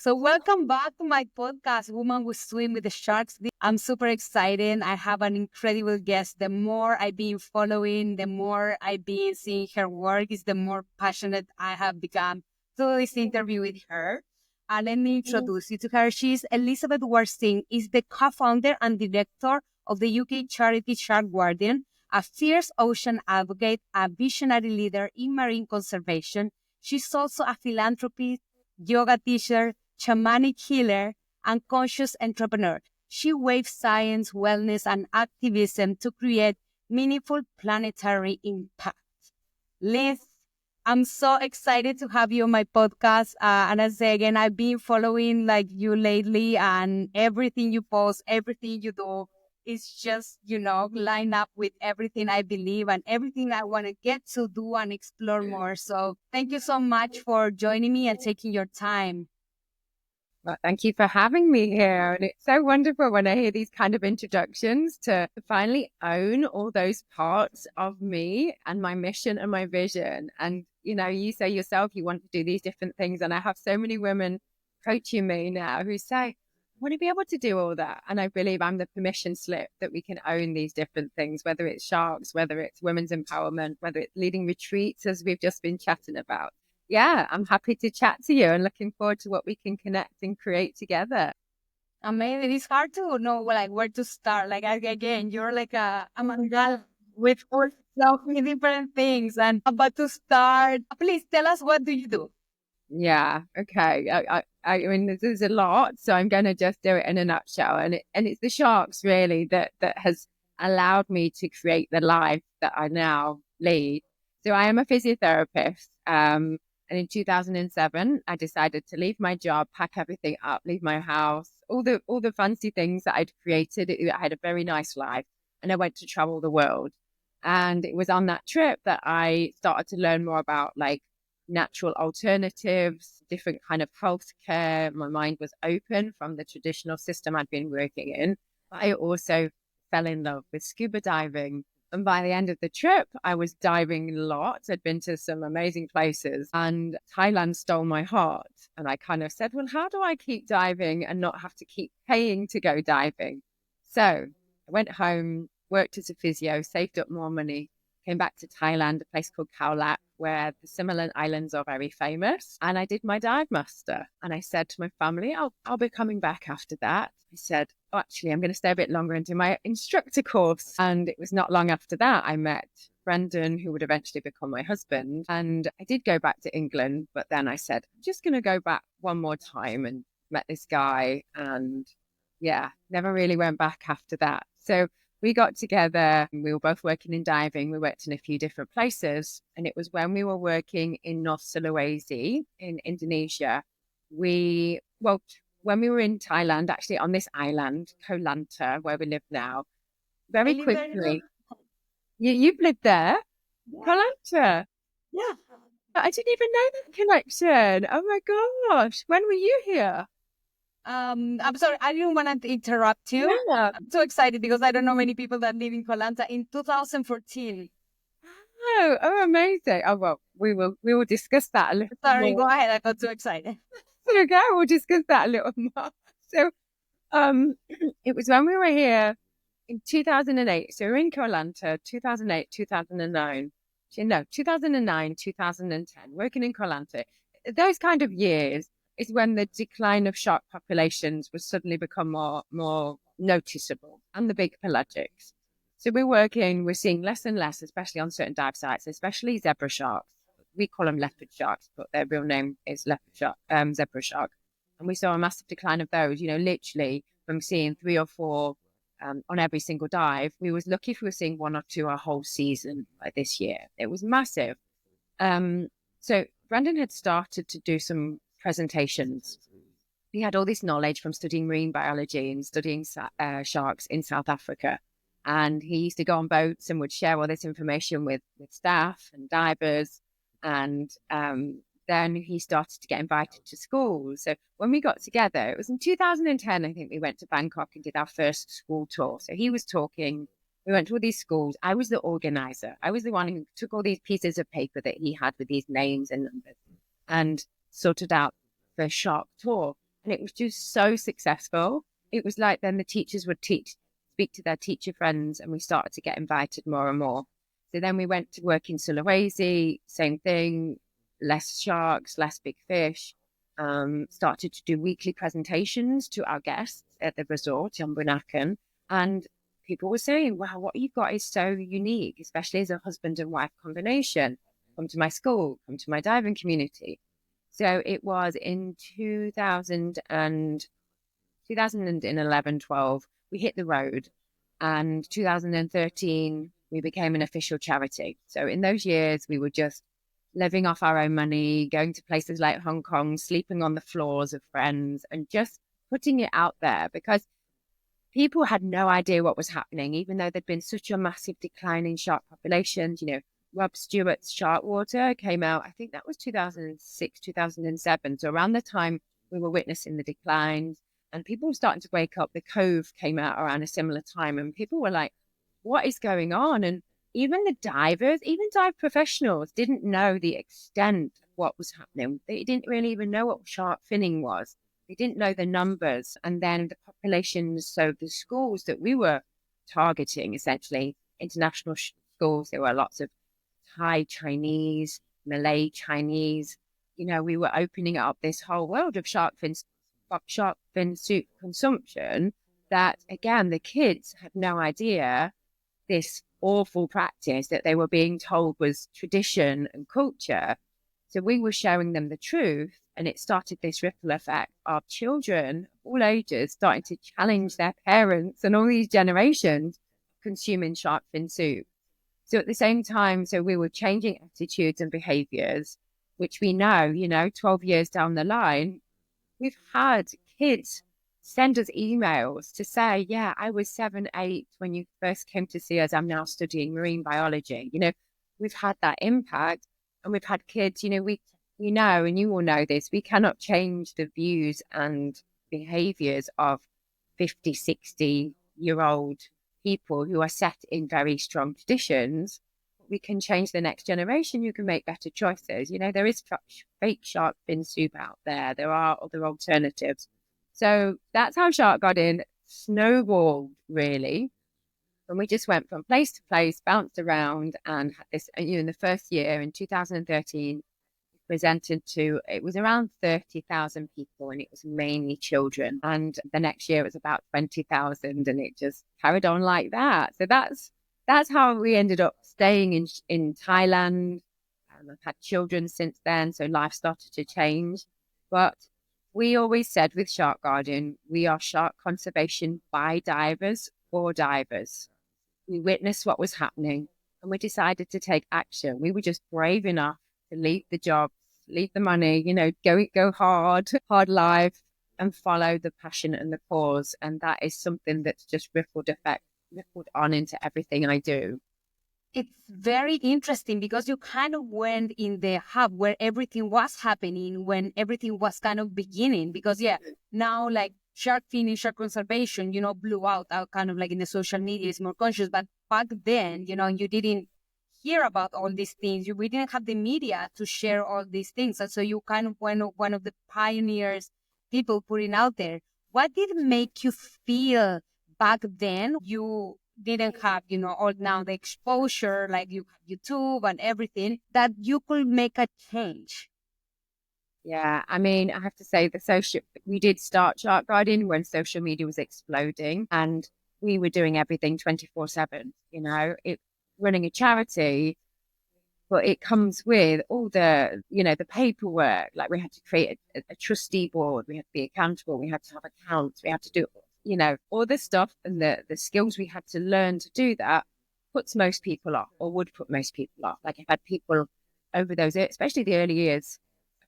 So welcome back to my podcast, Woman Who Swim with the Sharks. I'm super excited. I have an incredible guest. The more I've been following, the more I've been seeing her work, is the more passionate I have become to this interview with her. Let me introduce you to her. She's Elizabeth Warsing, is the co-founder and director of the UK charity Shark Guardian, a fierce ocean advocate, a visionary leader in marine conservation. She's also a philanthropist, yoga teacher, shamanic healer, and conscious entrepreneur. She waves science, wellness, and activism to create meaningful planetary impact. Liz, I'm so excited to have you on my podcast. And I say again, I've been following like you lately, and everything you post, everything you do is just, line up with everything I believe and everything I want to get to do and explore more. So thank you so much for joining me and taking your time. Well, thank you for having me here. And it's so wonderful when I hear these kind of introductions to finally own all those parts of me and my mission and my vision. And, you say yourself, you want to do these different things. And I have so many women coaching me now who say, I want to be able to do all that. And I believe I'm the permission slip that we can own these different things, whether it's sharks, whether it's women's empowerment, whether it's leading retreats, as we've just been chatting about. Yeah, I'm happy to chat to you and looking forward to what we can connect and create together. Amazing. It's hard to know where to start. Again, you're like a mangal with all so many different things. And about to start, please tell us, what do you do? Yeah, okay. I mean, there's a lot, so I'm going to just do it in a nutshell. And it's the sharks really that has allowed me to create the life that I now lead. So I am a physiotherapist. And in 2007, I decided to leave my job, pack everything up, leave my house, all the fancy things that I'd created. I had a very nice life, and I went to travel the world. And it was on that trip that I started to learn more about like natural alternatives, different kind of healthcare. My mind was open from the traditional system I'd been working in. But I also fell in love with scuba diving. And by the end of the trip, I was diving lots. I'd been to some amazing places, and Thailand stole my heart. And I kind of said, well, how do I keep diving and not have to keep paying to go diving? So I went home, worked as a physio, saved up more money, came back to Thailand, a place called Khao Lak, where the Similan Islands are very famous. And I did my dive master. And I said to my family, I'll be coming back after that. I said, oh, actually, I'm going to stay a bit longer and do my instructor course. And it was not long after that I met Brendan, who would eventually become my husband. And I did go back to England, but then I said, I'm just going to go back one more time, and met this guy. And yeah, never really went back after that. So we got together. We were both working in diving. We worked in a few different places. And it was when we were working in North Sulawesi in Indonesia. When we were in Thailand, actually on this island, Koh Lanta, where we live now, very quickly. You've lived there? Yeah. Koh Lanta? Yeah. I didn't even know that connection. Oh my gosh. When were you here? I'm sorry, I didn't want to interrupt you. Yeah. I'm so excited because I don't know many people that live in Koh Lanta. In 2014. Oh, amazing. Oh, well, we will discuss that a little Sorry, more. go ahead. I got too excited. Okay, we'll discuss that a little more. So, it was when we were here in 2008. So we were in Koh Lanta, 2008, 2009. No, 2009, 2010, working in Koh Lanta. Those kind of years is when the decline of shark populations was suddenly become more noticeable, and the big pelagics. So we're seeing less and less, especially on certain dive sites, especially zebra sharks. We call them leopard sharks, but their real name is zebra shark. And we saw a massive decline of those, literally from seeing 3 or 4 on every single dive. We was lucky if we were seeing 1 or 2 a whole season like this year. It was massive. So Brandon had started to do some presentations. He had all this knowledge from studying marine biology and studying sharks in South Africa. And he used to go on boats and would share all this information with staff and divers. And then he started to get invited to schools. So when we got together, it was in 2010, I think we went to Bangkok and did our first school tour. So he was talking, we went to all these schools. I was the organizer. I was the one who took all these pieces of paper that he had with these names and numbers and sorted out the shark tour. And it was just so successful. It was like then the teachers would speak to their teacher friends, and we started to get invited more and more. So then we went to work in Sulawesi, same thing, less sharks, less big fish. Started to do weekly presentations to our guests at the resort in Bunaken. And people were saying, wow, what you've got is so unique, especially as a husband and wife combination. Come to my school, come to my diving community. So it was in 2011, 12, we hit the road. And 2013, we became an official charity. So in those years, we were just living off our own money, going to places like Hong Kong, sleeping on the floors of friends, and just putting it out there because people had no idea what was happening, even though there'd been such a massive decline in shark populations. Rob Stewart's Shark Water came out, I think that was 2006, 2007. So around the time we were witnessing the declines and people were starting to wake up, The Cove came out around a similar time and people were like, what is going on? And even the divers, even dive professionals didn't know the extent of what was happening. They didn't really even know what shark finning was. They didn't know the numbers. And then the populations, so the schools that we were targeting, essentially international schools, there were lots of Thai Chinese, Malay Chinese. We were opening up this whole world of shark fin soup consumption that, again, the kids had no idea this awful practice that they were being told was tradition and culture. So we were showing them the truth, and it started this ripple effect of children, all ages, starting to challenge their parents and all these generations consuming shark fin soup. So at the same time, so we were changing attitudes and behaviors, which we know, 12 years down the line, we've had kids send us emails to say, yeah, I was 7, 8 when you first came to see us. I'm now studying marine biology. We've had that impact, and we've had kids, we know, and you all know this, we cannot change the views and behaviors of 50, 60-year-old people who are set in very strong traditions. We can change the next generation. You can make better choices. There is fake shark fin soup out there. There are other alternatives. So that's how Shark Garden snowballed, really. And we just went from place to place, bounced around, and had this, in the first year in 2013, it was around 30,000 people, and it was mainly children. And the next year it was about 20,000, and it just carried on like that. So that's how we ended up staying in Thailand. I've had children since then, so life started to change. But we always said with Shark Garden, we are shark conservation by divers for divers. We witnessed what was happening and we decided to take action. We were just brave enough to leave the jobs, leave the money, go hard life, and follow the passion and the cause. And that is something that's just rippled on into everything I do. It's very interesting because you kind of went in the hub where everything was happening, when everything was kind of beginning. Because, now like shark finning, shark conservation, blew out kind of like in the social media, it's more conscious. But back then, you didn't hear about all these things. We didn't have the media to share all these things. And so you kind of went one of the pioneers, people putting out there. What did it make you feel back then? You didn't have, all now the exposure, like you have YouTube and everything, that you could make a change. Yeah, I mean, I have to say we did start Shark Garden when social media was exploding, and we were doing everything 24/7, running a charity, but it comes with all the, the paperwork. Like we had to create a trustee board, we had to be accountable, we had to have accounts, we had to do all the stuff, and the skills we had to learn to do that puts most people off, or would put most people off. Like I've had people over those, especially the early years,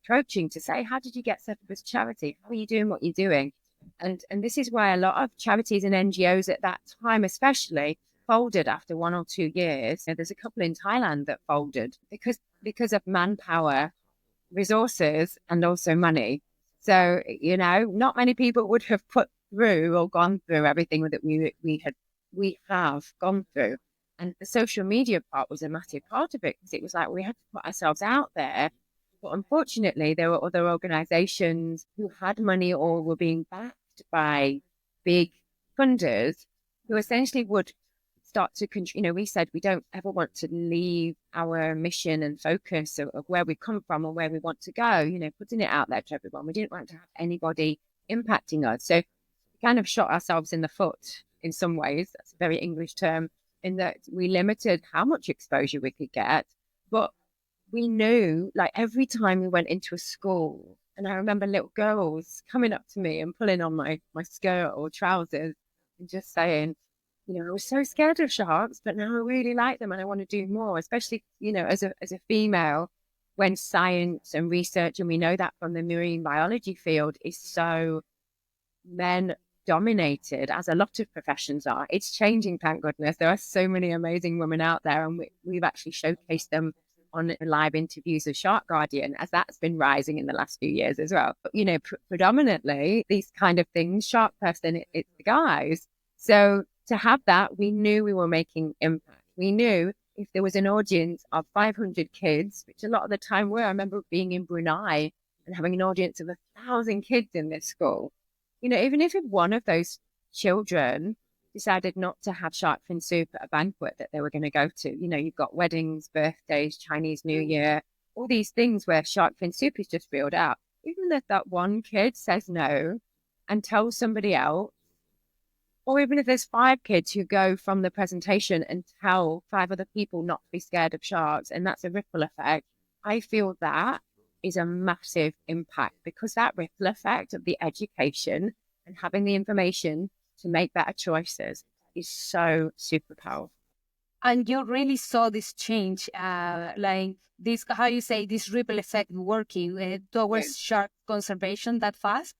approaching to say, how did you get set up as a charity? How are you doing what you're doing? And this is why a lot of charities and NGOs at that time, especially, folded after 1 or 2 years. There's a couple in Thailand that folded because of manpower, resources, and also money. So, not many people would have put through or gone through everything that we have gone through. And the social media part was a massive part of it, because it was like we had to put ourselves out there But unfortunately, there were other organizations who had money or were being backed by big funders who essentially would start to, we said we don't ever want to leave our mission and focus of where we come from or where we want to go, putting it out there to everyone. We didn't want to have anybody impacting us. So we kind of shot ourselves in the foot in some ways. That's a very English term, in that we limited how much exposure we could get. But we knew, like, every time we went into a school, and I remember little girls coming up to me and pulling on my skirt or trousers and just saying, I was so scared of sharks, but now I really like them and I want to do more, especially, as a female, when science and research, and we know that from the marine biology field, is so men dominated, as a lot of professions are. It's changing, thank goodness. There are so many amazing women out there, and we've actually showcased them on live interviews of Shark Guardian, as that's been rising in the last few years as well. But, predominantly these kind of things, shark person, it's the guys. So to have that, we knew we were making impact. We knew if there was an audience of 500 kids, which a lot of the time were, I remember being in Brunei and having an audience of 1,000 kids in this school. Even if one of those children decided not to have shark fin soup at a banquet that they were going to go to, you've got weddings, birthdays, Chinese New Year, all these things where shark fin soup is just reeled out. Even if that one kid says no and tells somebody else, or even if there's 5 kids who go from the presentation and tell 5 other people not to be scared of sharks, and that's a ripple effect, I feel that is a massive impact, because that ripple effect of the education and having the information to make better choices is so super powerful. And you really saw this change, like this, how you say, this ripple effect working towards shark conservation that fast?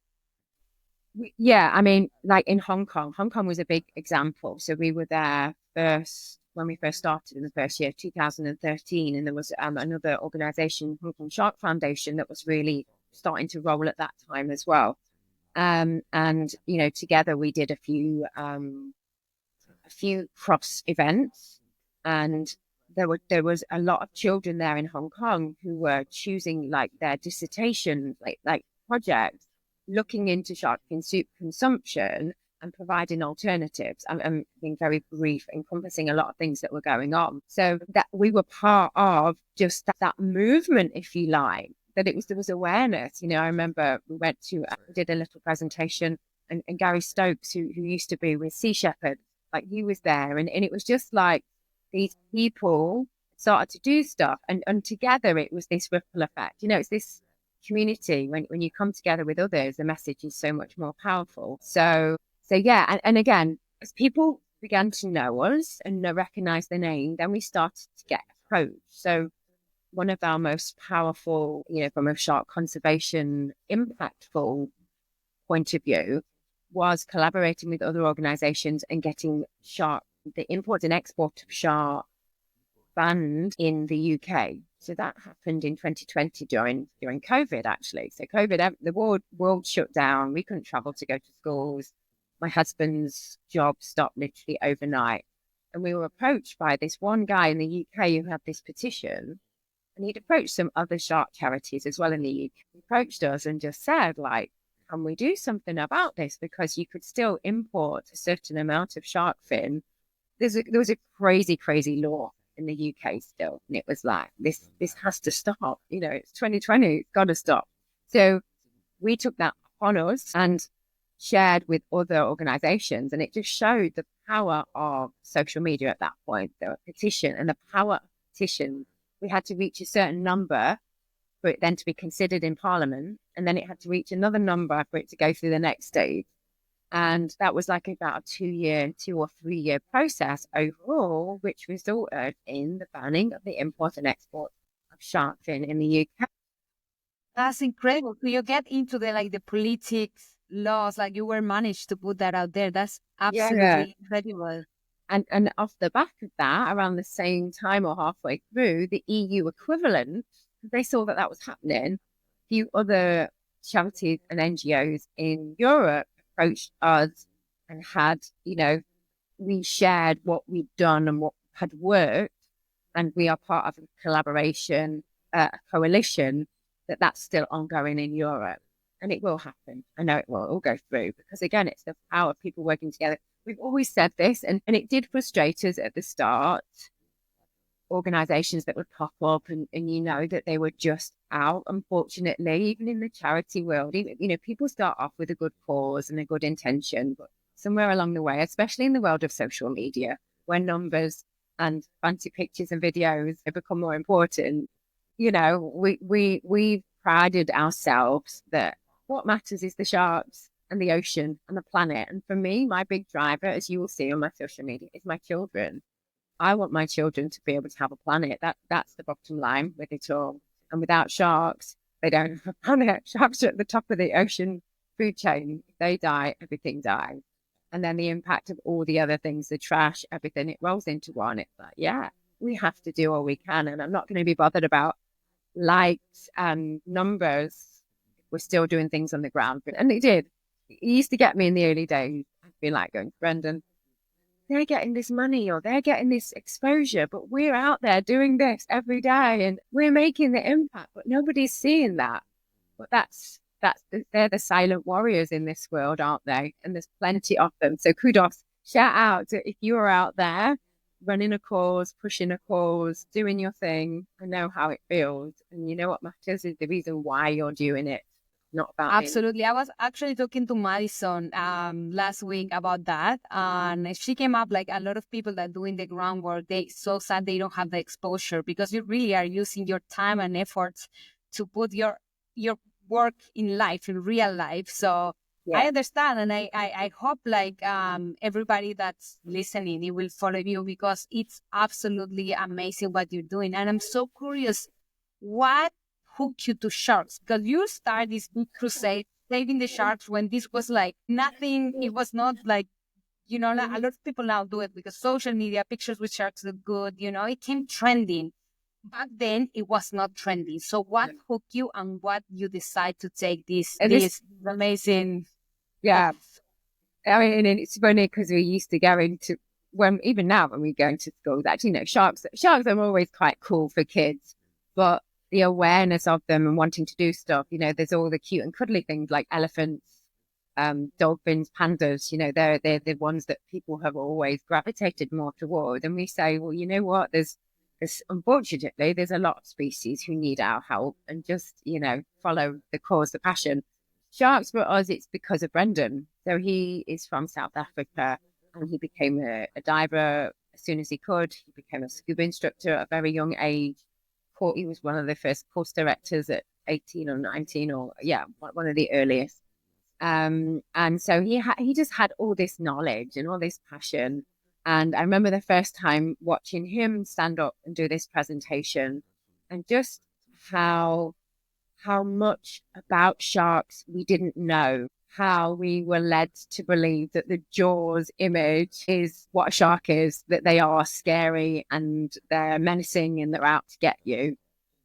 Yeah, I mean, like in Hong Kong was a big example. So we were there first when we first started in the first year, 2013, and there was another organization, Hong Kong Shark Foundation, that was really starting to roll at that time as well. And together we did a few cross events, and there was a lot of children there in Hong Kong who were choosing like their dissertation, like projects, looking into shark fin soup consumption and providing alternatives. I'm being very brief, encompassing a lot of things that were going on. So that we were part of just that movement, if you like, that there was awareness. I remember we did a little presentation, and Gary Stokes, who used to be with Sea Shepherd, like he was there, and it was just like these people started to do stuff, and together it was this ripple effect. It's this community. When you come together with others, the message is so much more powerful. So yeah, and again, as people began to know us and recognize the name, then we started to get approached. So one of our most powerful, from a shark conservation impactful point of view, was collaborating with other organizations and getting the import and export of shark banned in the UK. So that happened in 2020 during COVID, actually. So COVID, the world shut down. We couldn't travel to go to schools. My husband's job stopped literally overnight. And we were approached by this one guy in the UK who had this petition, and he'd approached some other shark charities as well in the UK. He approached us and just said, like, can we do something about this? Because you could still import a certain amount of shark fin. There was a crazy, crazy law in the UK still. And it was like, this has to stop. It's 2020, it's got to stop. So we took that upon us and shared with other organizations. And it just showed the power of social media at that point, the petition, and the power of petition. We had to reach a certain number for it then to be considered in Parliament. And then it had to reach another number for it to go through the next stage. And that was like about a 2 or 3 year process overall, which resulted in the banning of the import and export of shark fin in the UK. That's incredible. So you get into the politics, laws, like you were managed to put that out there. That's absolutely incredible. And off the back of that, around the same time or halfway through, the EU equivalent, they saw that was happening. A few other charities and NGOs in Europe approached us and had, we shared what we'd done and what had worked. And we are part of a collaboration, a coalition that's still ongoing in Europe. And it will happen. I know it will all go through because, again, it's the power of people working together. We've always said this, and it did frustrate us at the start. Organizations that would pop up and you know that they were just out, unfortunately, even in the charity world. Even, people start off with a good cause and a good intention, but somewhere along the way, especially in the world of social media, where numbers and fancy pictures and videos have become more important, we've prided ourselves that what matters is the sharks and the ocean and the planet. And for me, my big driver, as you will see on my social media, is my children. I want my children to be able to have a planet. That's the bottom line with it all. And without sharks, they don't have a planet. Sharks are at the top of the ocean food chain. If they die, everything dies. And then the impact of all the other things, the trash, everything, it rolls into one. It's like, yeah, we have to do all we can. And I'm not going to be bothered about likes and numbers. We're still doing things on the ground. And it did. It used to get me in the early days. I'd be like going, Brendan, they're getting this money or they're getting this exposure, but we're out there doing this every day and we're making the impact, but nobody's seeing that. But they're the silent warriors in this world, aren't they? And there's plenty of them. So kudos, shout out to if you are out there running a cause, pushing a cause, doing your thing. I know how it feels. And you know what matters is the reason why you're doing it. Not about Absolutely. I was actually talking to Madison last week about that. And she came up like a lot of people that doing the groundwork, they so sad they don't have the exposure because you really are using your time and efforts to put your work in life, in real life. So I understand. And I hope like everybody that's listening, it will follow you because it's absolutely amazing what you're doing. And I'm so curious, what hooked you to sharks? Because you started this big crusade saving the sharks when this was like nothing. It was not like, a lot of people now do it because social media pictures with sharks look good. It came trending. Back then, it was not trending. So what hooked you and what you decide to take this amazing? Yeah. I mean, and it's funny because we used to go into even now when we go into schools, actually, sharks are always quite cool for kids, but the awareness of them and wanting to do stuff, there's all the cute and cuddly things like elephants, dolphins, pandas, they're the ones that people have always gravitated more toward. And we say, well, you know what, there's unfortunately, there's a lot of species who need our help and just, follow the cause, the passion. Sharks for us, it's because of Brendan. So he is from South Africa and he became a diver as soon as he could. He became a scuba instructor at a very young age. He was one of the first course directors at 18 or 19 one of the earliest. And so he just had all this knowledge and all this passion. And I remember the first time watching him stand up and do this presentation and just how much about sharks we didn't know, how we were led to believe that the Jaws image is what a shark is, that they are scary and they're menacing and they're out to get you.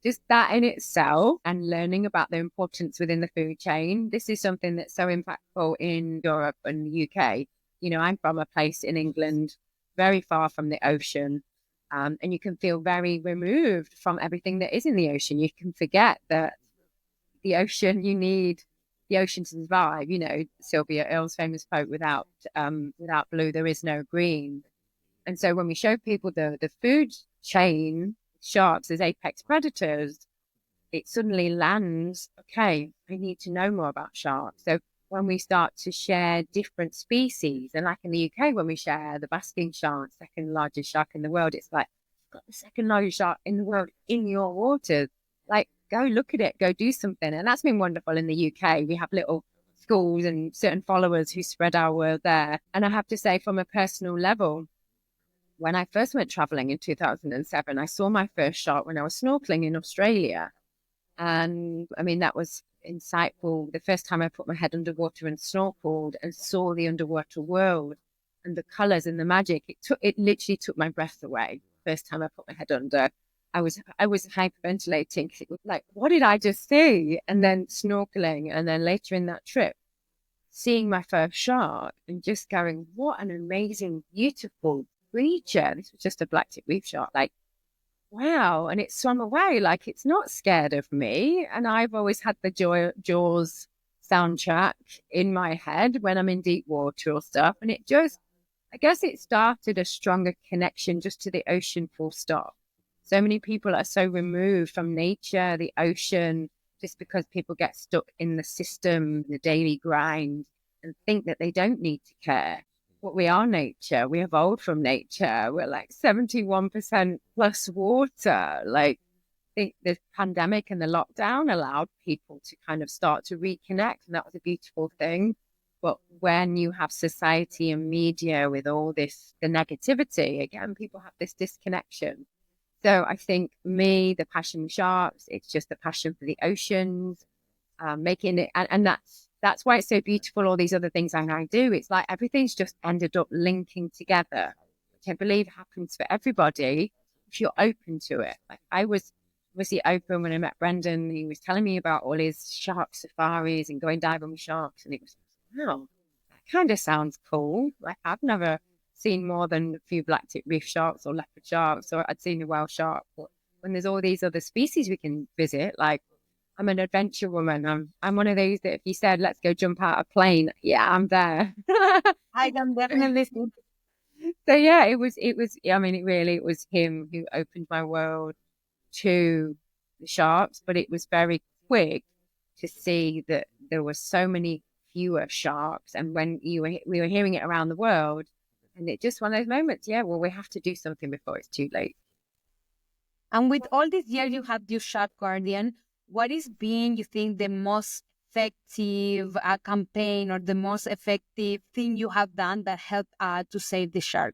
Just that in itself and learning about the importance within the food chain. This is something that's so impactful in Europe and the UK. I'm from a place in England, very far from the ocean. And you can feel very removed from everything that is in the ocean. You can forget that the ocean, you need the ocean to survive. Sylvia Earle's famous quote, without blue, there is no green. And so when we show people the food chain, sharks as apex predators, it suddenly lands, okay, I need to know more about sharks. So when we start to share different species, and like in the UK, when we share the basking shark, second largest shark in the world, it's like, you've got the second largest shark in the world in your waters. Like, go look at it, go do something. And that's been wonderful in the UK. We have little schools and certain followers who spread our word there. And I have to say, from a personal level, when I first went traveling in 2007, I saw my first shark when I was snorkeling in Australia. And I mean, that was insightful. The first time I put my head underwater and snorkeled and saw the underwater world and the colors and the magic, it literally took my breath away. First time I put my head under, I was hyperventilating because it was like, what did I just see? And then snorkeling, and then later in that trip, seeing my first shark and just going, what an amazing, beautiful creature. This was just a black tip reef shark. Like, wow. And it swam away like it's not scared of me. And I've always had the Jaws soundtrack in my head when I'm in deep water or stuff. And it just, I guess it started a stronger connection just to the ocean, full stop. So many people are so removed from nature, the ocean, just because people get stuck in the system, the daily grind, and think that they don't need to care. What we are nature. We evolved from nature. We're like 71% plus water. Like, I think the pandemic and the lockdown allowed people to kind of start to reconnect, and that was a beautiful thing. But when you have society and media with all this, the negativity, again, people have this disconnection. So I think me, the passion for sharks, it's just the passion for the oceans, making it, and that's why it's so beautiful. All these other things I do, it's like everything's just ended up linking together, which I believe happens for everybody if you're open to it. Like I was obviously open when I met Brendan. He was telling me about all his shark safaris and going diving with sharks, and it was, wow, that kind of sounds cool. Like I've never seen more than a few black tip reef sharks or leopard sharks, or I'd seen a whale shark. But when there's all these other species we can visit, like I'm an adventure woman. I'm one of those that if you said, let's go jump out a plane, yeah, I'm there. I can definitely see. So yeah, I mean, it was him who opened my world to the sharks, but it was very quick to see that there were so many fewer sharks. And when we were hearing it around the world, and it just one of those moments, yeah, well, we have to do something before it's too late. And with all these years you have your Shark Guardian, what is being, you think, the most effective campaign or the most effective thing you have done that helped to save the shark?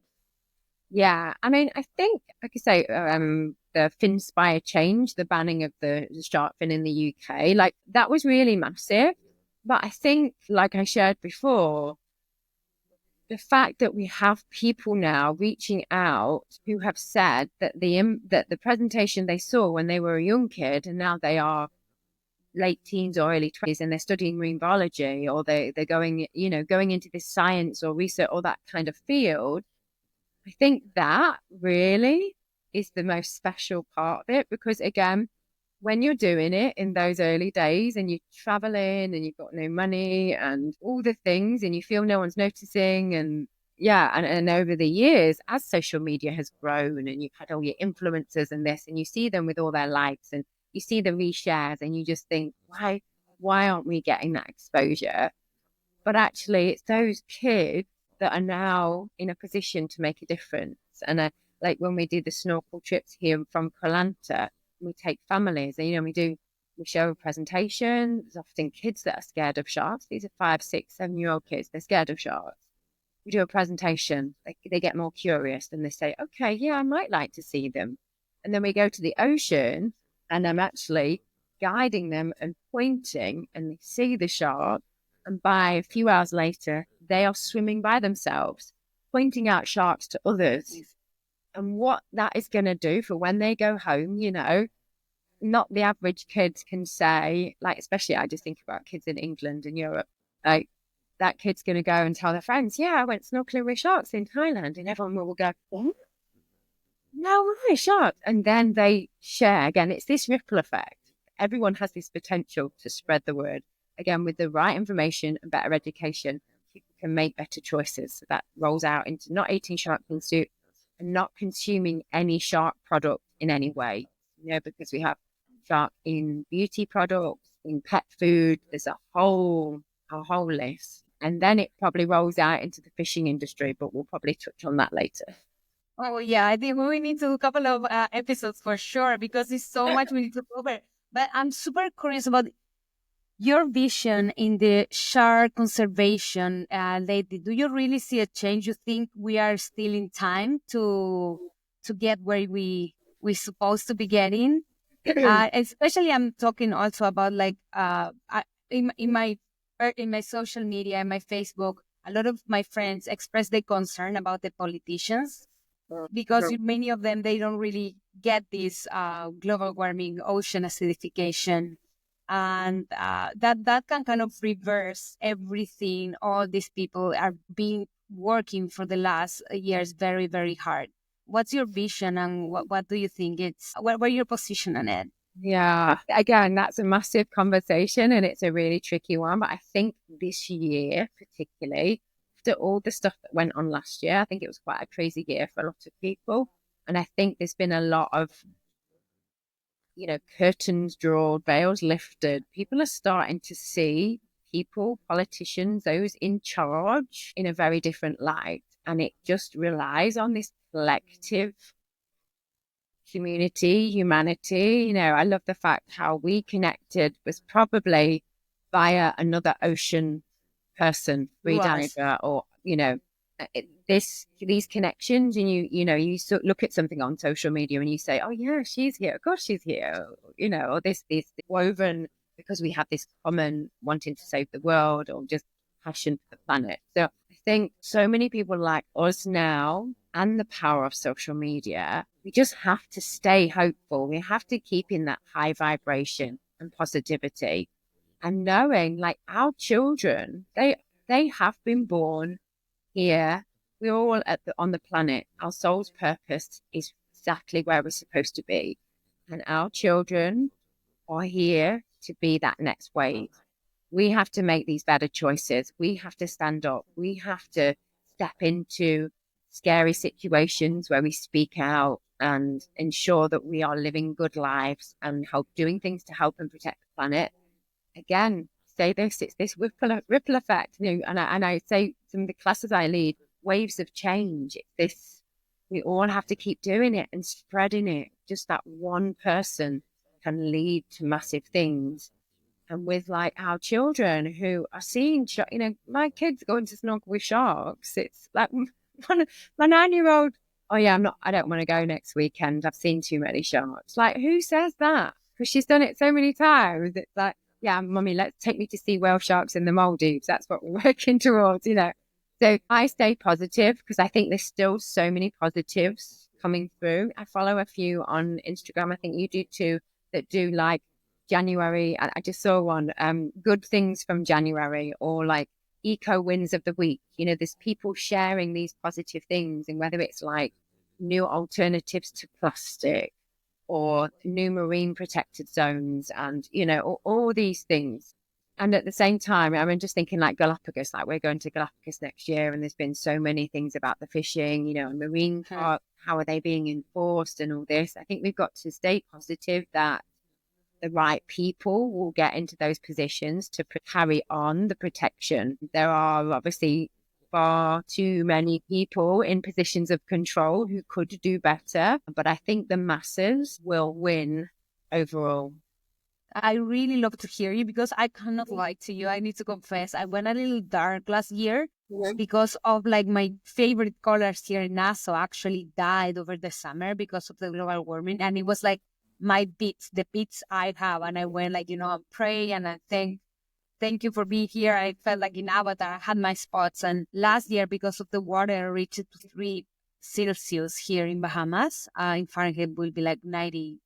Yeah, I mean, I think, like I say, the Finspire change, the banning of the shark fin in the UK, like that was really massive. But I think, like I shared before, the fact that we have people now reaching out who have said that the presentation they saw when they were a young kid and now they are late teens or early 20s and they're studying marine biology, or they're going, going into this science or research or that kind of field. I think that really is the most special part of it, because again, when you're doing it in those early days and you're traveling and you've got no money and all the things and you feel no one's noticing, and yeah, and over the years, as social media has grown and you've had all your influencers and this, and you see them with all their likes and you see the reshares and you just think, why aren't we getting that exposure? But actually, it's those kids that are now in a position to make a difference. And like when we do the snorkel trips here from Kolanta, we take families and, we show a presentation. There's often kids that are scared of sharks. These are 5, 6, 7-year-old kids. They're scared of sharks. We do a presentation. They get more curious and they say, okay, yeah, I might like to see them. And then we go to the ocean and I'm actually guiding them and pointing, and they see the shark. And by a few hours later, they are swimming by themselves, pointing out sharks to others. And what that is going to do for when they go home, not the average kid can say, like, especially I just think about kids in England and Europe, like that kid's going to go and tell their friends, yeah, I went snorkeling with sharks in Thailand. And everyone will go, what? No way, sharks. And then they share. Again, it's this ripple effect. Everyone has this potential to spread the word. Again, with the right information and better education, people can make better choices. So that rolls out into not eating shark fin soup and not consuming any shark product in any way, because we have shark in beauty products, in pet food. There's a whole list. And then it probably rolls out into the fishing industry, but we'll probably touch on that later. Oh, yeah, I think we need to do a couple of episodes for sure, because there's so much we need to cover. But I'm super curious about your vision in the shark conservation lately. Do you really see a change? You think we are still in time to get where we supposed to be getting? Especially, I'm talking also about like in my social media, in my Facebook, a lot of my friends express their concern about the politicians, because many of them, they don't really get this global warming, ocean acidification, and that can kind of reverse everything. All these people are being working for the last years very, very hard. what's your vision, and what do you think it's where your position on it? Yeah, again, that's a massive conversation and it's a really tricky one. But I think this year, particularly after all the stuff that went on last year, I think it was quite a crazy year for a lot of people. And I think there's been a lot of, curtains drawn, veils lifted. People are starting to see people, politicians, those in charge in a very different light. And it just relies on this collective community, humanity. I love the fact how we connected was probably via another ocean person, It was. freediver, or these connections, and you look at something on social media and you say, oh yeah, she's here, of course she's here, or this woven because we have this common wanting to save the world or just passion for the planet. So I think so many people like us now, and the power of social media, we just have to stay hopeful. We have to keep in that high vibration and positivity, and knowing like our children, they have been born here. We're all on the planet. Our soul's purpose is exactly where we're supposed to be. And our children are here to be that next wave. We have to make these better choices. We have to stand up. We have to step into scary situations where we speak out and ensure that we are living good lives and doing things to help and protect the planet. Again, say this, it's this ripple effect, and I say some of the classes I lead, waves of change. It's this, we all have to keep doing it and spreading it. Just that one person can lead to massive things. And with like our children who are seeing, my kids going to snorkel with sharks. It's like my 9-year-old, oh yeah, I don't want to go next weekend. I've seen too many sharks. Like, who says that? Because she's done it so many times. It's like, yeah, mummy, let's take me to see whale sharks in the Maldives. That's what we're working towards, So I stay positive because I think there's still so many positives coming through. I follow a few on Instagram. I think you do too, that do like January. I just saw one, good things from January, or like eco wins of the week. There's people sharing these positive things, and whether it's like new alternatives to plastic or new marine protected zones, and all these things. And at the same time, I'm just thinking like Galapagos, like we're going to Galapagos next year, and there's been so many things about the fishing, and marine park, how are they being enforced and all this. I think we've got to stay positive that the right people will get into those positions to carry on the protection. There are obviously far too many people in positions of control who could do better, but I think the masses will win overall. I really love to hear you because I cannot lie to you. I need to confess, I went a little dark last year because of like my favorite colors here in Nassau actually died over the summer because of the global warming. And it was like the beats I have. And I went like, I pray and I thank you for being here. I felt like in Avatar, I had my spots. And last year, because of the water reached to 3 Celsius here in Bahamas, in Fahrenheit will be like 90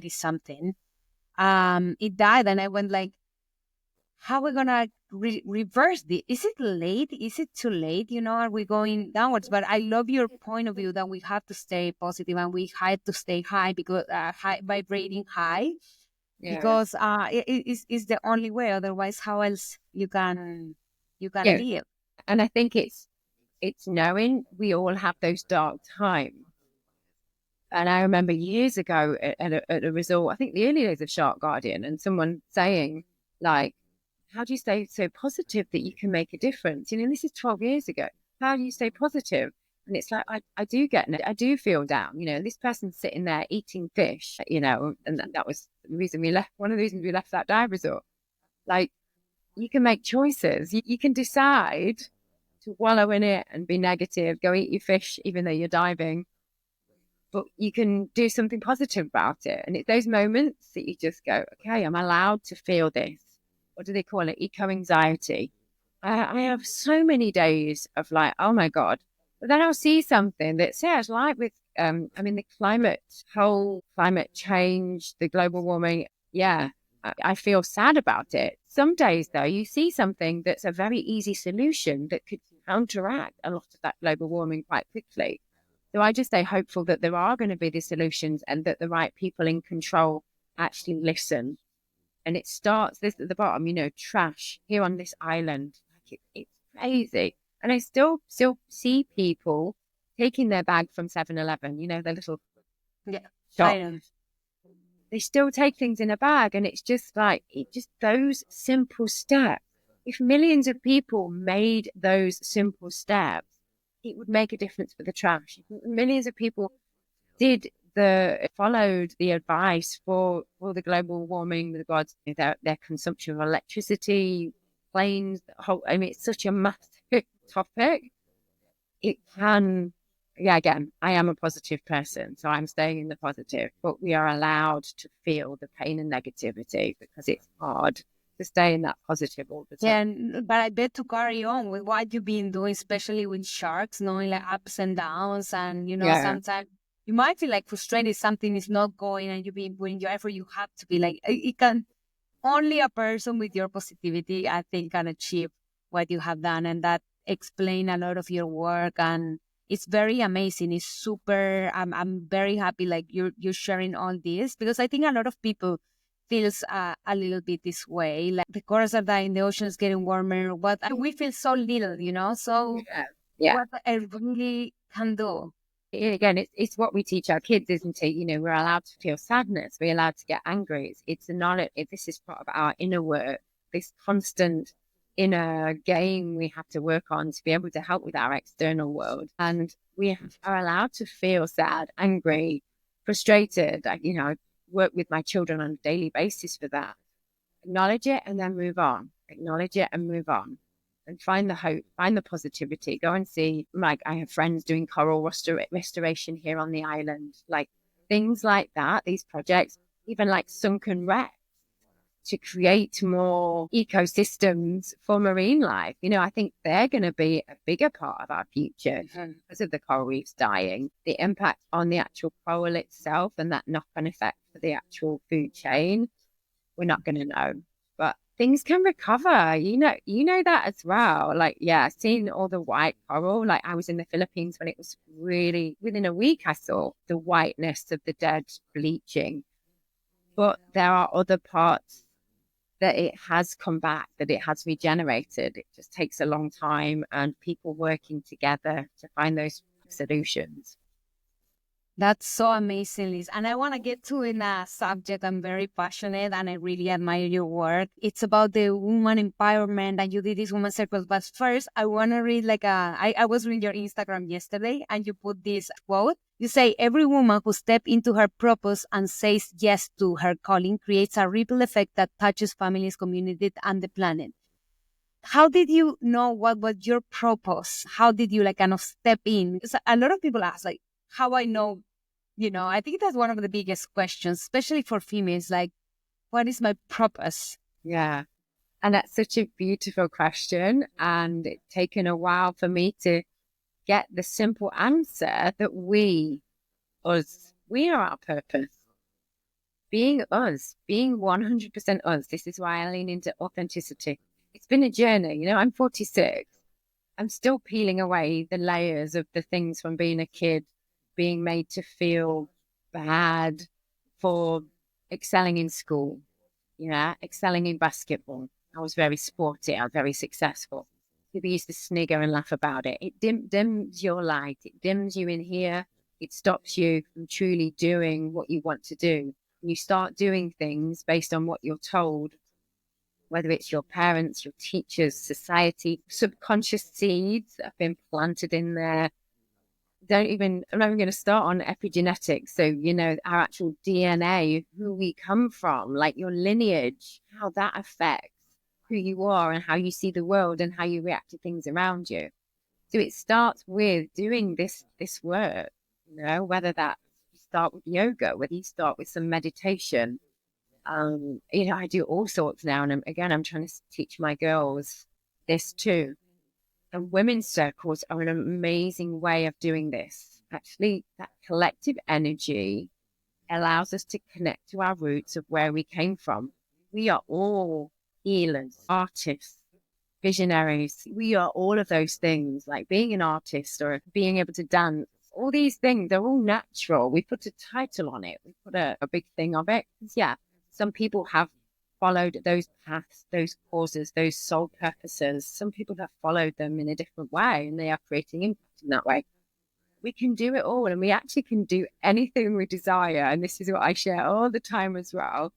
something. It died, and I went like, how are we gonna reverse this? Is it late? Is it too late? Are we going downwards? But I love your point of view that we have to stay positive and we have to stay high, because high vibrating high, Yeah. because it's the only way. Otherwise, how else you can Yeah. live? And I think it's knowing we all have those dark times. And I remember years ago at a resort, I think the early days of Shark Guardian, and someone saying, like, how do you stay so positive that you can make a difference? This is 12 years ago. How do you stay positive? And it's like, I do get it. I do feel down. This person's sitting there eating fish, and that was the reason we left. One of the reasons we left that dive resort. Like, you can make choices. You can decide to wallow in it and be negative, go eat your fish, even though you're diving. But you can do something positive about it. And it's those moments that you just go, okay, I'm allowed to feel this. What do they call it? Eco-anxiety. I have so many days of like, oh my God. But then I'll see something that says, like with, the whole climate change, the global warming. Yeah, I feel sad about it. Some days, though, you see something that's a very easy solution that could counteract a lot of that global warming quite quickly. So I just stay hopeful that there are going to be the solutions and that the right people in control actually listen. And it starts this at the bottom, trash here on this island. Like it's crazy. And I still see people taking their bag from 7-Eleven, the little Yeah, I shop. know. They still take things in a bag. And it's just like, those simple steps. If millions of people made those simple steps, it would make a difference for the trash. If millions of people followed the advice for the global warming with regards to their consumption of electricity, planes, it's such a massive topic. It can, yeah, again, I am a positive person, so I'm staying in the positive, but we are allowed to feel the pain and negativity because it's hard to stay in that positive all the Yeah, time. but I bet to carry on with what you've been doing, especially with sharks, knowing like ups and downs. And, Yeah. sometimes you might feel like frustrated, something is not going and you've been putting your effort. You have to be like, it can only a person with your positivity, I think, can achieve what you have done. And that explain a lot of your work. And it's very amazing. It's super, I'm very happy like you're sharing all this, because I think a lot of people feels a little bit this way. Like the corals are dying, the ocean's getting warmer, but we feel so little, so Yeah. Yeah. what I really can do. Again, it's what we teach our kids, isn't it? We're allowed to feel sadness. We're allowed to get angry. It's not. This is part of our inner work. This constant inner game we have to work on to be able to help with our external world. And we are allowed to feel sad, angry, frustrated. I work with my children on a daily basis for that. Acknowledge it and then move on. Acknowledge it and move on. And find the hope, find the positivity. Go and see, like, I have friends doing coral restoration here on the island, like things like that, these projects, even like sunken wrecks to create more ecosystems for marine life. I think they're going to be a bigger part of our future because of the coral reefs dying, the impact on the actual coral itself and that knock-on effect for the actual food chain. We're not going to know, but things can recover. That as well. Like, yeah, seeing all the white coral. Like, I was in the Philippines when it was really within a week, I saw the whiteness of the dead bleaching. But there are other parts that it has come back, that it has regenerated. It just takes a long time and people working together to find those solutions. That's so amazing, Liz. And I want to get to in a subject I'm very passionate and I really admire your work. It's about the woman empowerment and you did this woman circles. But first, I want to read I was reading your Instagram yesterday and you put this quote. You say, every woman who steps into her purpose and says yes to her calling creates a ripple effect that touches families, communities, and the planet. How did you know what was your purpose? How did you kind of step in? Because a lot of people ask how I know, I think that's one of the biggest questions, especially for females, like, what is my purpose? Yeah. And that's such a beautiful question. And it's taken a while for me to get the simple answer that we are our purpose. Being us, being 100% us. This is why I lean into authenticity. It's been a journey. I'm 46. I'm still peeling away the layers of the things from being a kid, being made to feel bad for excelling in school, excelling in basketball. I was very sporty. I was very successful. People used to snigger and laugh about it. It dims your light. It dims you in here. It stops you from truly doing what you want to do. You start doing things based on what you're told, whether it's your parents, your teachers, society, subconscious seeds that have been planted in there. I'm not even going to start on epigenetics. So, our actual DNA, who we come from, like your lineage, how that affects who you are and how you see the world and how you react to things around you. So it starts with doing this work, whether that you start with yoga, whether you start with some meditation. I do all sorts now. And again, I'm trying to teach my girls this too. And women's circles are an amazing way of doing this. Actually, that collective energy allows us to connect to our roots of where we came from. We are all healers, artists, visionaries. We are all of those things, like being an artist or being able to dance all these things, they're all natural. We put a title on it. We put a big thing of it. Yeah, some people have followed those paths, those causes, those soul purposes. Some people have followed them in a different way and they are creating impact in that way. We can do it all and we actually can do anything we desire. And this is what I share all the time as well.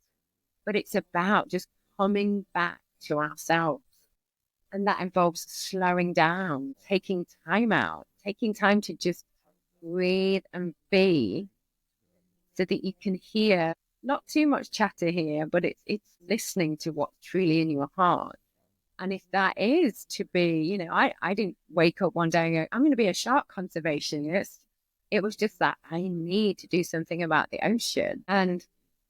But it's about just coming back to ourselves. And that involves slowing down, taking time out, taking time to just breathe and be so that you can hear not too much chatter here, but it's listening to what's truly in your heart. And if that is to be, I didn't wake up one day and go, I'm going to be a shark conservationist. It was just that I need to do something about the ocean. And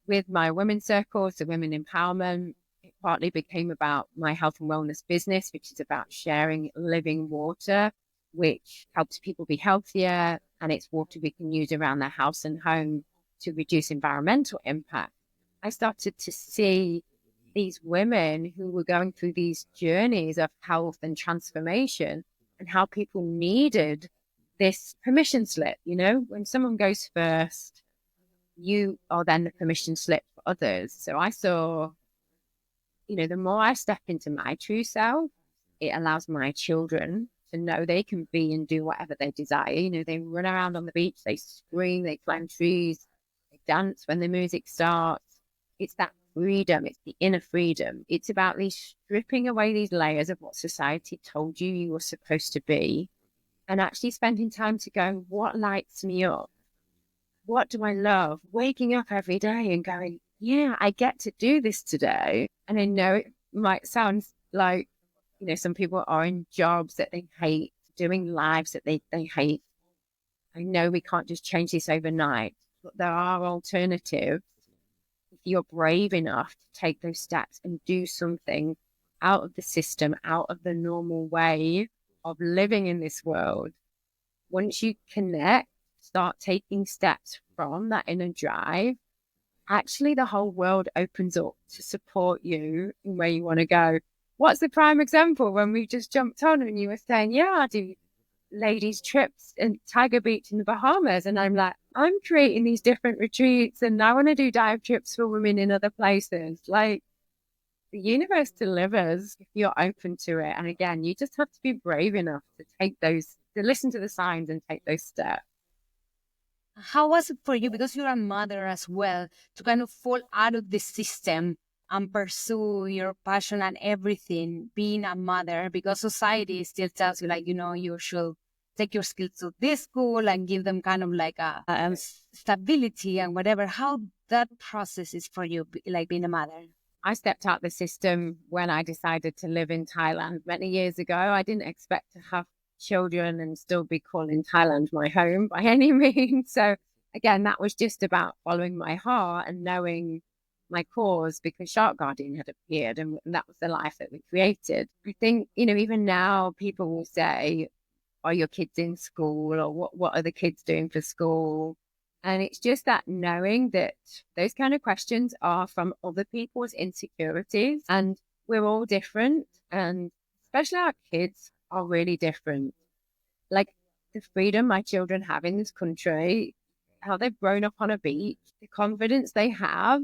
with my women's circles, the women empowerment, it partly became about my health and wellness business, which is about sharing living water, which helps people be healthier. And it's water we can use around their house and home to reduce environmental impact. I started to see these women who were going through these journeys of health and transformation and how people needed this permission slip. When someone goes first, you are then the permission slip for others. So I saw, the more I step into my true self, it allows my children to know they can be and do whatever they desire. They run around on the beach, they scream, they climb trees, they dance when the music starts. It's that freedom. It's the inner freedom. It's about stripping away these layers of what society told you were supposed to be and actually spending time to go, what lights me up? What do I love? Waking up every day and going, yeah, I get to do this today. And I know it might sound like, some people are in jobs that they hate, doing lives that they hate. I know we can't just change this overnight, but there are alternatives. If you're brave enough to take those steps and do something out of the system, out of the normal way of living in this world, once you connect, start taking steps from that inner drive, actually the whole world opens up to support you in where you want to go. What's the prime example when we just jumped on and you were saying, yeah, I do ladies trips in Tiger Beach in the Bahamas. And I'm like, I'm creating these different retreats and I want to do dive trips for women in other places. Like the universe delivers if you're open to it. And again, you just have to be brave enough to to listen to the signs and take those steps. How was it for you, because you're a mother as well, to kind of fall out of the system and pursue your passion and everything, being a mother, because society still tells you, like, you should take your skills to this school and give them kind of like a stability and whatever. How that process is for you, like being a mother? I stepped out the system when I decided to live in Thailand many years ago. I didn't expect to have children and still be calling Thailand my home by any means. So again, that was just about following my heart and knowing my cause, because Shark Guardian had appeared and that was the life that we created. I think, even now people will say, are your kids in school, or what are the kids doing for school? And it's just that knowing that those kind of questions are from other people's insecurities and we're all different, and especially our kids are really different. Like the freedom my children have in this country, how they've grown up on a beach, the confidence they have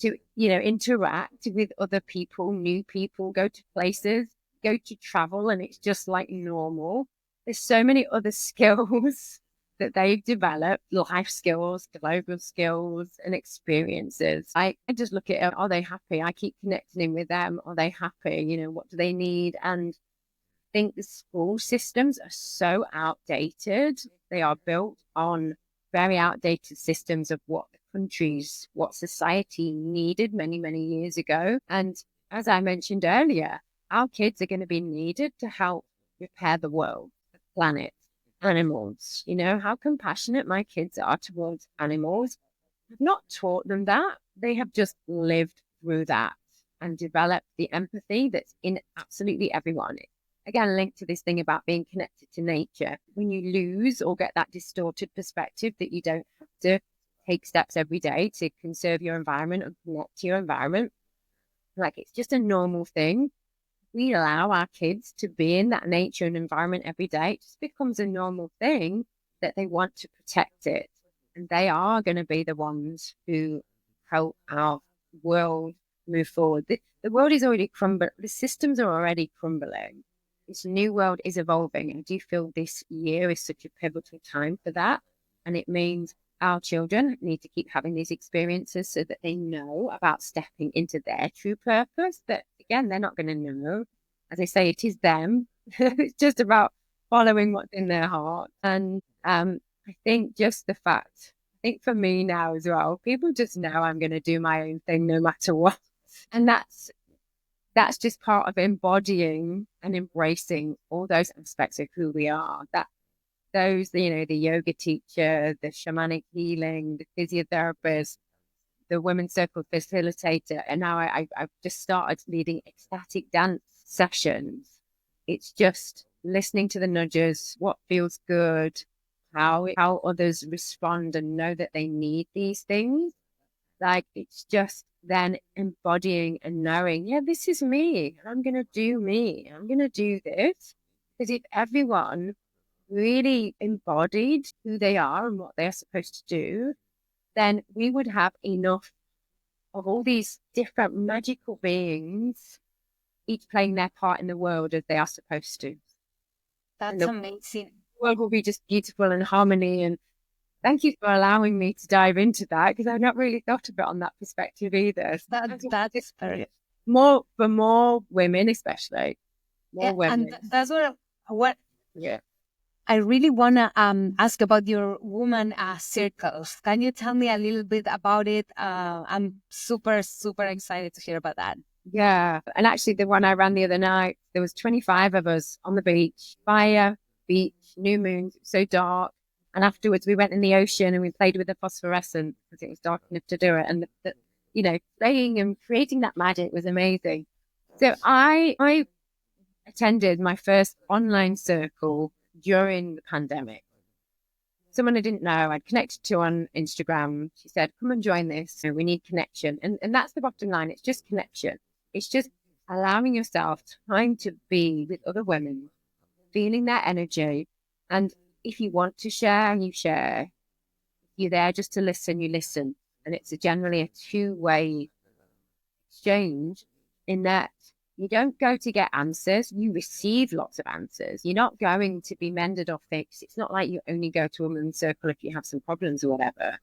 to interact with other people, new people, go to places, go to travel, and it's just like normal. There's so many other skills that they've developed, life skills, global skills and experiences. I just look at it, are they happy? I keep connecting in with them. Are they happy? What do they need? And I think the school systems are so outdated. They are built on very outdated systems of what society needed many, many years ago. And as I mentioned earlier, our kids are going to be needed to help repair the world, the planet, animals. How compassionate my kids are towards animals. I've not taught them that. They have just lived through that and developed the empathy that's in absolutely everyone. Again, linked to this thing about being connected to nature. When you lose or get that distorted perspective that you don't have to take steps every day to conserve your environment and connect to your environment, like it's just a normal thing. We allow our kids to be in that nature and environment every day. It just becomes a normal thing. that they want to protect it. And they are going to be the ones who help our world move forward. The world is already crumbling. The systems are already crumbling. This new world is evolving. And I do feel this year is such a pivotal time for that. And it means our children need to keep having these experiences so that they know about stepping into their true purpose. That, again, they're not going to know. As I say, it is them. It's just about following what's in their heart. And I think just the fact, I think for me now as well, people just know I'm going to do my own thing no matter what. And that's just part of embodying and embracing all those aspects of who we are. That those, you know, the yoga teacher, the shamanic healing, the physiotherapist, the women's circle facilitator, and now I've just started leading ecstatic dance sessions. It's just listening to the nudges, what feels good, how others respond and know that they need these things. Like, it's just then embodying and knowing, yeah, this is me. I'm going to do me. I'm going to do this. Because if everyone really embodied who they are and what they're supposed to do, then we would have enough of all these different magical beings, each playing their part in the world as they are supposed to. That's amazing. The world will be just beautiful and harmony. And thank you for allowing me to dive into that, because I've not really thought of it on that perspective either. That's very more for more women, especially more women. And that's what yeah. I really want to ask about your woman circles. Can you tell me a little bit about it? I'm super, super excited to hear about that. Yeah. And actually, the one I ran the other night, there was 25 of us on the beach, fire, beach, new moon, so dark. And afterwards, we went in the ocean and we played with the phosphorescent because it was dark enough to do it. And, you know, playing and creating that magic was amazing. So I attended my first online circle during the pandemic. Someone I didn't know, I'd connected to on Instagram. She said, come and join this. We need connection. And that's the bottom line. It's just connection. It's just allowing yourself time to be with other women, feeling their energy. And if you want to share, you share. If you're there just to listen, you listen. And it's generally a two-way exchange in that you don't go to get answers. You receive lots of answers. You're not going to be mended or fixed. It's not like you only go to a women's circle if you have some problems or whatever.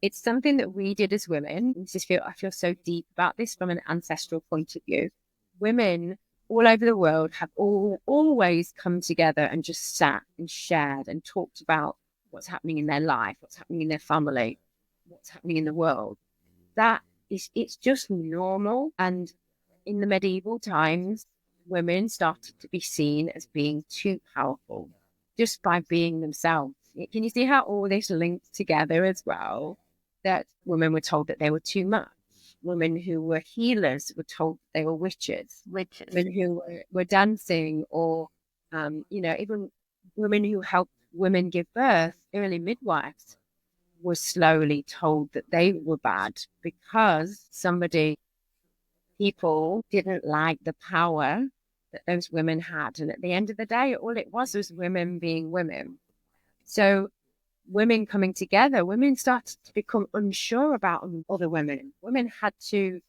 It's something that we did as women. I feel so deep about this from an ancestral point of view. Women all over the world have always come together and just sat and shared and talked about what's happening in their life, what's happening in their family, what's happening in the world. It's just normal. And in the medieval times, women started to be seen as being too powerful just by being themselves. Can you see how all this links together as well? That women were told that they were too much. Women who were healers were told they were witches. Women who were dancing or, even women who helped women give birth, early midwives, were slowly told that they were bad because people didn't like the power that those women had. And at the end of the day, all it was women being women. So women coming together, women started to become unsure about other women. Women had to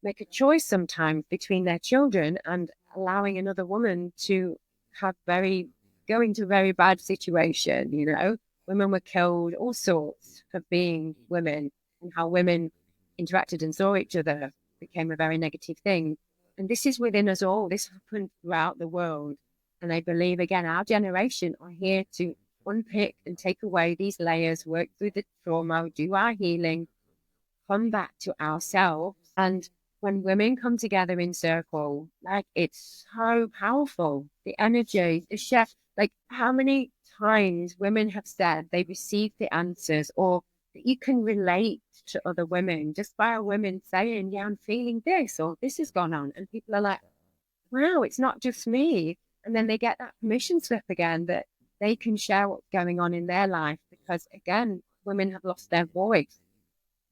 make a choice sometimes between their children and allowing another woman to go into a very bad situation, you know. Women were killed, all sorts of being women, and how women interacted and saw each other became a very negative thing. And this is within us all. This happened throughout the world. And I believe, again, our generation are here to unpick and take away these layers, work through the trauma, do our healing, come back to ourselves. And when women come together in circle, like, it's so powerful. The energy, the shift, like how many times women have said they received the answers, or that you can relate to other women just by a woman saying, yeah, I'm feeling this, or this has gone on. And people are like, wow, it's not just me. And then they get that permission slip again that they can share what's going on in their life, because again, women have lost their voice.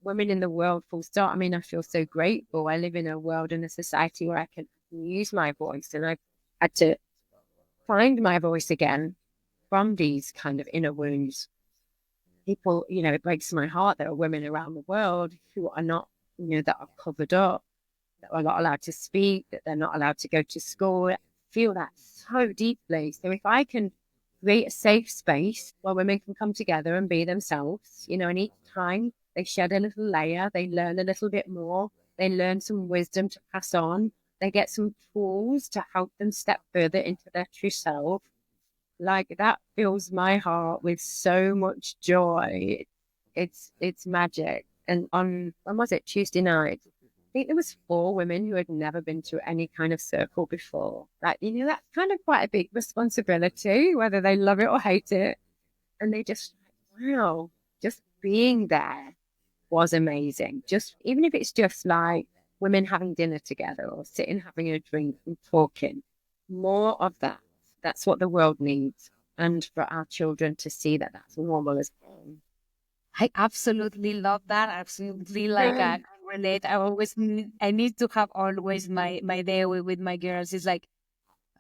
Women in the world, full stop. I mean, I feel so grateful. I live in a world and a society where I can use my voice, and I've had to find my voice again from these kind of inner wounds. People, it breaks my heart. There are women around the world who are not, that are covered up, that are not allowed to speak, that they're not allowed to go to school. I feel that so deeply. So if I can create a safe space where women can come together and be themselves, and each time they shed a little layer, they learn a little bit more, they learn some wisdom to pass on, they get some tools to help them step further into their true self. Like that fills my heart with so much joy. It's magic. And on, when was it, Tuesday night, I think there was 4 women who had never been to any kind of circle before. Like, that's kind of quite a big responsibility, whether they love it or hate it. And they just, wow, just being there was amazing. Just, even if it's just like women having dinner together or sitting having a drink and talking, more of that. That's what the world needs. And for our children to see that that's normal as well. I absolutely love that. Absolutely, like I can relate. I need to have always my day with my girls. It's like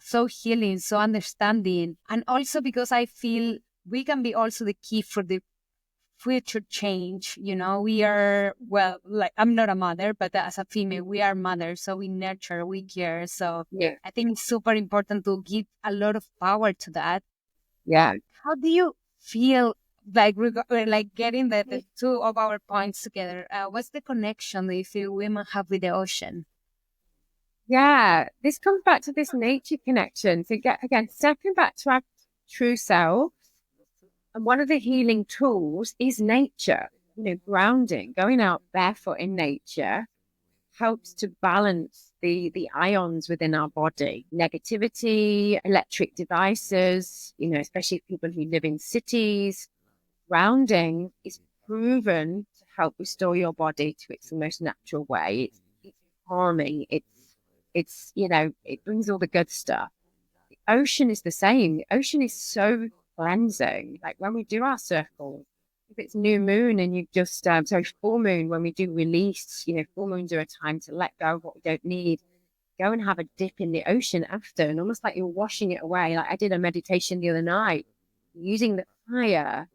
so healing, so understanding, and also because I feel we can be also the key for the future change. We are, well, like I'm not a mother, but as a female, we are mothers, so we nurture, we care. So Yeah. I think it's super important to give a lot of power to that. Yeah. How do you feel like getting the two of our points together? What's the connection that you feel women have with the ocean? Yeah. This comes back to this nature connection. So get again, stepping back to our true self. And one of the healing tools is nature, grounding, going out barefoot in nature helps to balance the ions within our body. Negativity, electric devices, especially people who live in cities. Grounding is proven to help restore your body to its most natural way. It's calming. It brings all the good stuff. The ocean is the same. The ocean is so cleansing. Like when we do our circle, if it's new moon and you just, sorry, full moon, when we do release, full moons are a time to let go of what we don't need. Go and have a dip in the ocean after, and almost like you're washing it away. Like I did a meditation the other night using the fire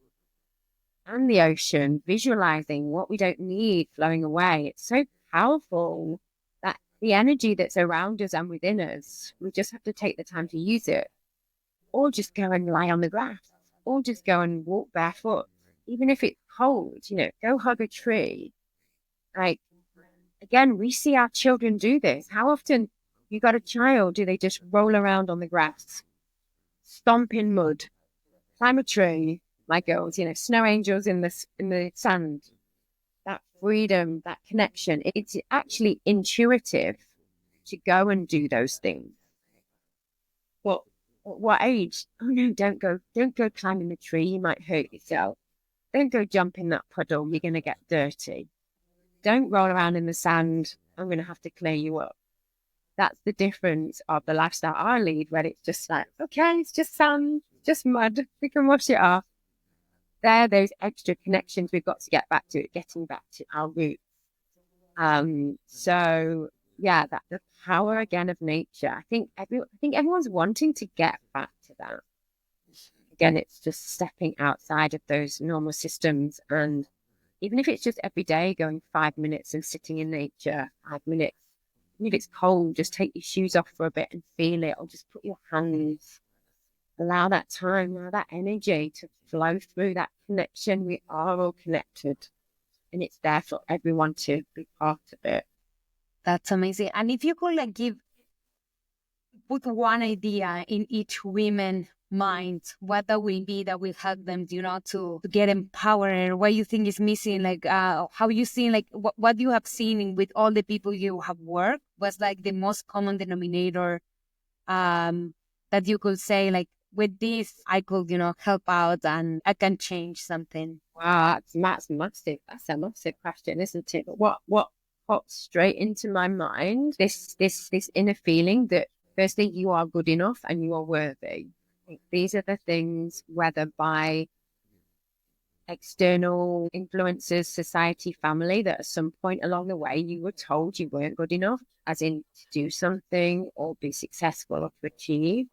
and the ocean, visualizing what we don't need flowing away. It's so powerful that the energy that's around us and within us, we just have to take the time to use it, or just go and lie on the grass, or just go and walk barefoot, even if it's cold, go hug a tree. Like, again, we see our children do this. How often you got a child, do they just roll around on the grass, stomp in mud, climb a tree? My girls, snow angels in the sand. That freedom, that connection. It's actually intuitive to go and do those things. But at what age? Oh no, don't go climbing the tree. You might hurt yourself. Don't go jump in that puddle. You're going to get dirty. Don't roll around in the sand. I'm going to have to clear you up. That's the difference of the lifestyle I lead, where it's just like, okay, it's just sand, just mud. We can wash it off. Those extra connections we've got to get back to, getting back to our roots. So yeah, that the power again of nature. I think everyone's wanting to get back to that. Again, it's just stepping outside of those normal systems, and even if it's just every day going 5 minutes and sitting in nature, 5 minutes. And if it's cold, just take your shoes off for a bit and feel it, or just put your hands. Allow that time, allow that energy to flow through that connection. We are all connected, and it's there for everyone to be part of it. That's amazing. And if you could put one idea in each woman mind, what that will be that will help them, to get empowered, what you think is missing, like how you seen, like what you have seen with all the people you have worked, was like the most common denominator that you could say, like, with this I could, help out and I can change something. Wow, that's massive. That's a massive question, isn't it? But what pops straight into my mind, this inner feeling that firstly you are good enough and you are worthy. I think these are the things, whether by external influences, society, family, that at some point along the way you were told you weren't good enough, as in to do something or be successful or to achieve.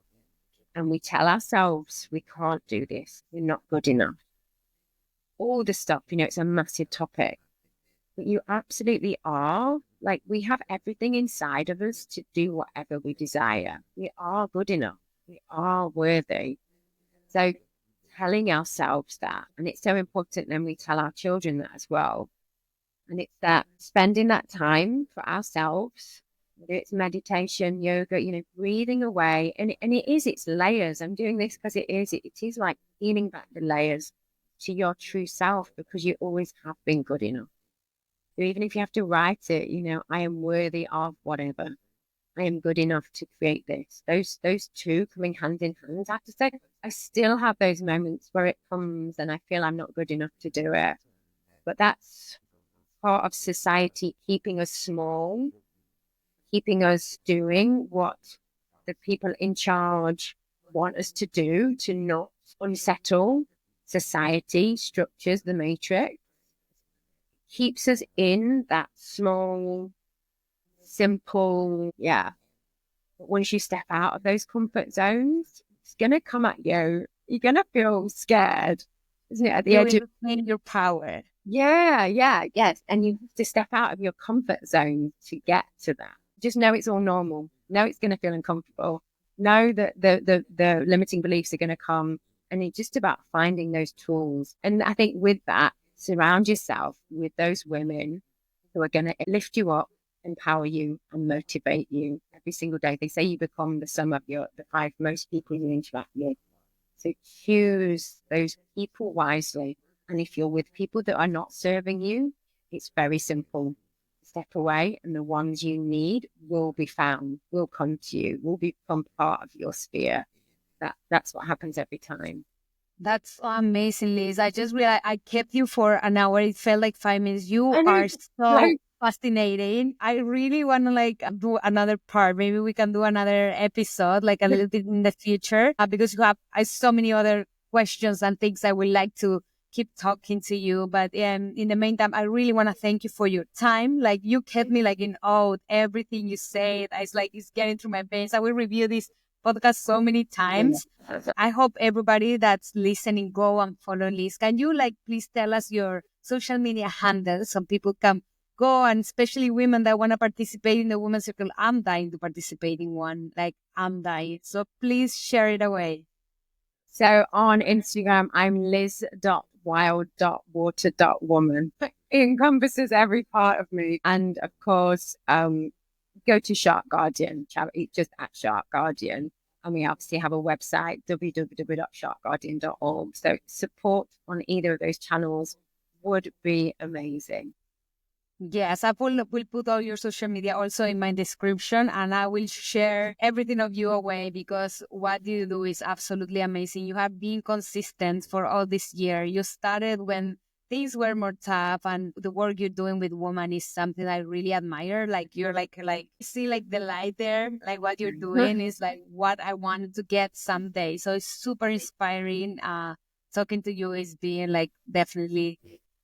and we tell ourselves we can't do this, we're not good enough. All the stuff, it's a massive topic, but you absolutely are. Like, we have everything inside of us to do whatever we desire. We are good enough. We are worthy. So telling ourselves that, and it's so important then we tell our children that as well. And it's that spending that time for ourselves, whether it's meditation, yoga, breathing away. And it's layers. I'm doing this because it is like peeling back the layers to your true self, because you always have been good enough. So even if you have to write it, I am worthy of whatever. I am good enough to create this. Those two coming hand in hand. I have to say, I still have those moments where it comes and I feel I'm not good enough to do it. But that's part of society keeping us small, keeping us doing what the people in charge want us to do, to not unsettle society, structures, the matrix. Keeps us in that small, simple, yeah. But once you step out of those comfort zones, it's going to come at you. You're going to feel scared, isn't it? At the You edge of, will claim your power. yes. And you have to step out of your comfort zone to get to that. Just know it's all normal. Know it's going to feel uncomfortable. Know that the limiting beliefs are going to come. And it's just about finding those tools. And I think with that, surround yourself with those women who are going to lift you up, empower you, and motivate you every single day. They say you become the sum of the five most people you interact with. So choose those people wisely. And if you're with people that are not serving you, it's very simple. Step away, and the ones you need will be found, will come to you, will become part of your sphere. That's what happens every time. That's so amazing, Liz. I just realized I kept you for an hour. It felt like 5 minutes. You I know, are so fascinating. I really want to do another part. Maybe we can do another episode, like a little bit in the future, because you have so many other questions and things I would like to keep talking to you. But in the meantime, I really want to thank you for your time. Like, you kept me in awe. Everything you said, it's getting through my veins. I will review this podcast so many times. I hope everybody that's listening go and follow Liz. Can you please tell us your social media handles so people can go, and especially women that want to participate in the Women's Circle? I'm dying to participate in one. I'm dying. So please share it away. So on Instagram, I'm liz.wild.water.woman. It encompasses every part of me. And of course, go to Shark Guardian, just at Shark Guardian. And we obviously have a website, www.sharkguardian.org. So support on either of those channels would be amazing. Yes, I will put all your social media also in my description, and I will share everything of you away, because what you do is absolutely amazing. You have been consistent for all this year. You started when things were more tough, and the work you're doing with women is something I really admire. You're see the light there. What you're doing is what I wanted to get someday. So it's super inspiring. Talking to you is being definitely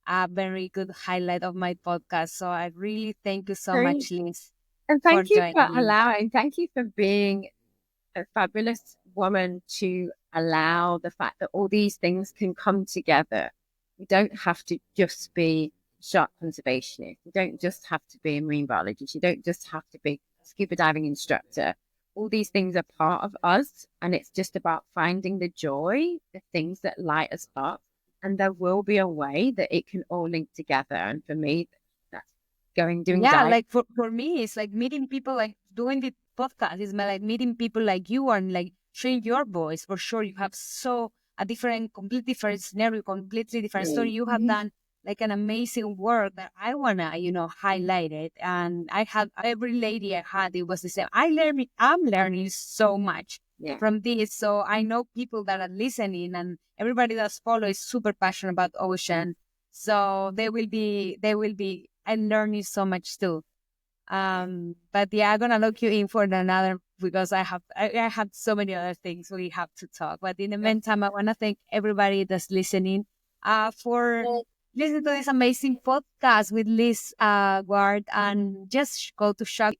a very good highlight of my podcast. So I really thank you so much, Liz, And for thank you for joining. thank you for being a fabulous woman to allow the fact that all these things can come together. You don't have to just be shark conservationist. You don't just have to be a marine biologist. You don't just have to be a scuba diving instructor. All these things are part of us, and it's just about finding the joy, the things that light us up. And there will be a way that it can all link together. And for me, that's doing Yeah, dive. for me, it's meeting people, doing the podcast is meeting people like you, and sharing your voice. For sure, you have a completely different scenario, completely different story. You have done an amazing work that I wanna, highlight it. And I had every lady I had, it was the same. I'm learning so much from this. So I know people that are listening, and everybody that's following is super passionate about ocean. So they will be I'm learning so much too. But yeah, I'm gonna look you in for another, because I have so many other things we have to talk. But in the meantime, I wanna thank everybody that's listening for listening to this amazing podcast with Liz Guard. And just go to Chuck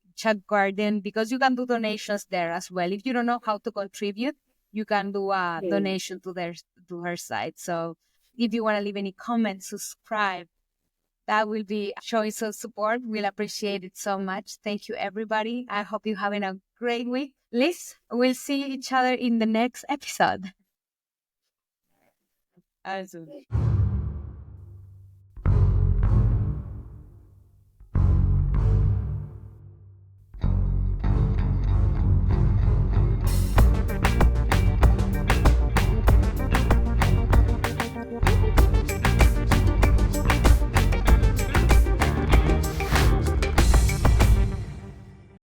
Garden, because you can do donations there as well. If you don't know how to contribute, you can do a donation to her site. So if you want to leave any comments, subscribe, that will be showing some support. We'll appreciate it so much. Thank you, everybody. I hope you're having a great week. Liz, we'll see each other in the next episode. Also.